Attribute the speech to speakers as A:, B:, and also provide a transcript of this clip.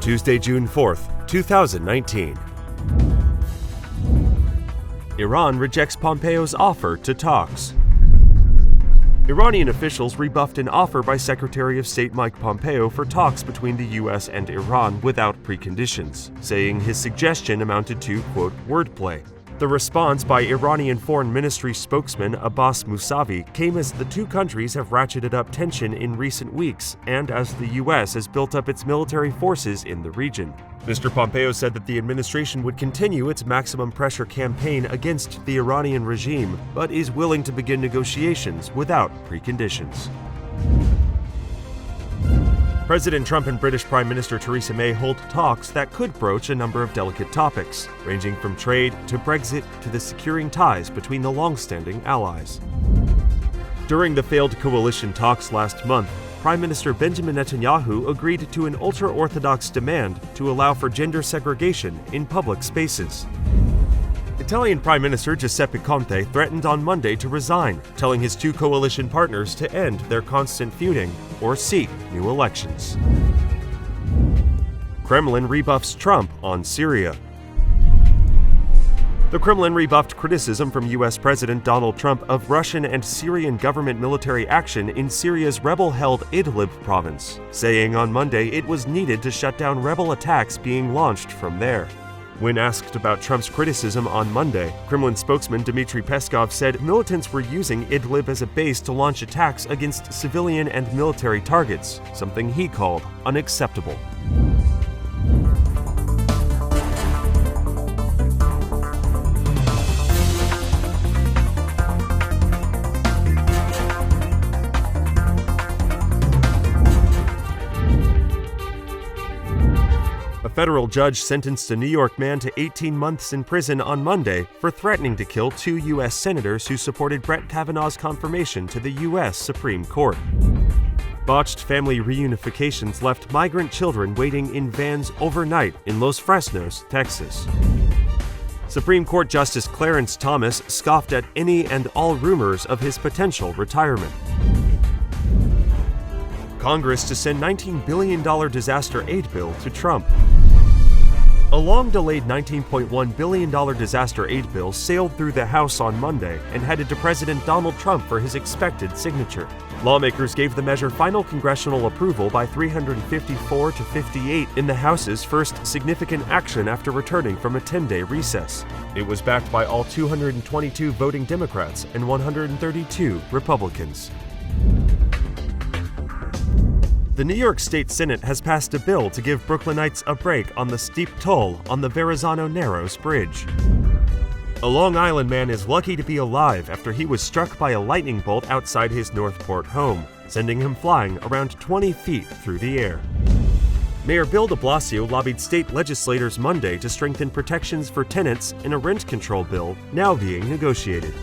A: Tuesday, June 4th, 2019. Iran rejects Pompeo's offer to talks. Iranian officials rebuffed an offer by Secretary of State Mike Pompeo for talks between the U.S. and Iran without preconditions, saying his suggestion amounted to, quote, wordplay. The response by Iranian Foreign Ministry spokesman Abbas Mousavi came as the two countries have ratcheted up tension in recent weeks and as the U.S. has built up its military forces in the region. Mr. Pompeo said that the administration would continue its maximum pressure campaign against the Iranian regime, but is willing to begin negotiations without preconditions. President Trump and British Prime Minister Theresa May hold talks that could broach a number of delicate topics, ranging from trade to Brexit to the securing ties between the long-standing allies. During the failed coalition talks last month, Prime Minister Benjamin Netanyahu agreed to an ultra-Orthodox demand to allow for gender segregation in public spaces. Italian Prime Minister Giuseppe Conte threatened on Monday to resign, telling his two coalition partners to end their constant feuding or seek new elections. Kremlin rebuffs Trump on Syria. The Kremlin rebuffed criticism from U.S. President Donald Trump of Russian and Syrian government military action in Syria's rebel-held Idlib province, saying on Monday it was needed to shut down rebel attacks being launched from there. When asked about Trump's criticism on Monday, Kremlin spokesman Dmitry Peskov said militants were using Idlib as a base to launch attacks against civilian and military targets, something he called unacceptable. A federal judge sentenced a New York man to 18 months in prison on Monday for threatening to kill two U.S. senators who supported Brett Kavanaugh's confirmation to the U.S. Supreme Court. Botched family reunifications left migrant children waiting in vans overnight in Los Fresnos, Texas. Supreme Court Justice Clarence Thomas scoffed at any and all rumors of his potential retirement. Congress to send $19 billion disaster aid bill to Trump. A long-delayed $19.1 billion disaster aid bill sailed through the House on Monday and headed to President Donald Trump for his expected signature. Lawmakers gave the measure final congressional approval by 354 to 58 in the House's first significant action after returning from a 10-day recess. It was backed by all 222 voting Democrats and 132 Republicans. The New York State Senate has passed a bill to give Brooklynites a break on the steep toll on the Verrazano Narrows Bridge. A Long Island man is lucky to be alive after he was struck by a lightning bolt outside his Northport home, sending him flying around 20 feet through the air. Mayor Bill de Blasio lobbied state legislators Monday to strengthen protections for tenants in a rent control bill now being negotiated.